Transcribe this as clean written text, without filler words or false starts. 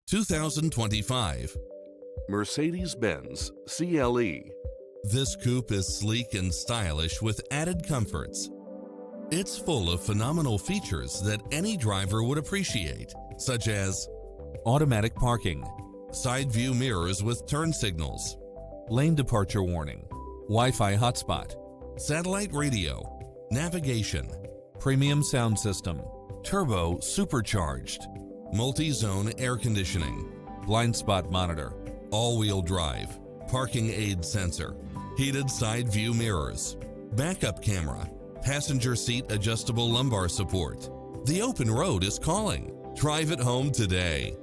2025 Mercedes-Benz CLE. This coupe is sleek and stylish with added comforts. It's full of phenomenal features that any driver would appreciate, such as automatic parking, side view mirrors with turn signals, lane departure warning, Wi-Fi hotspot, satellite radio, navigation, premium sound system, turbo supercharged, multi-zone air conditioning, blind spot monitor, all-wheel drive, parking aid sensor, heated side view mirrors, backup camera, passenger seat adjustable lumbar support. The open road is calling. Drive it home today.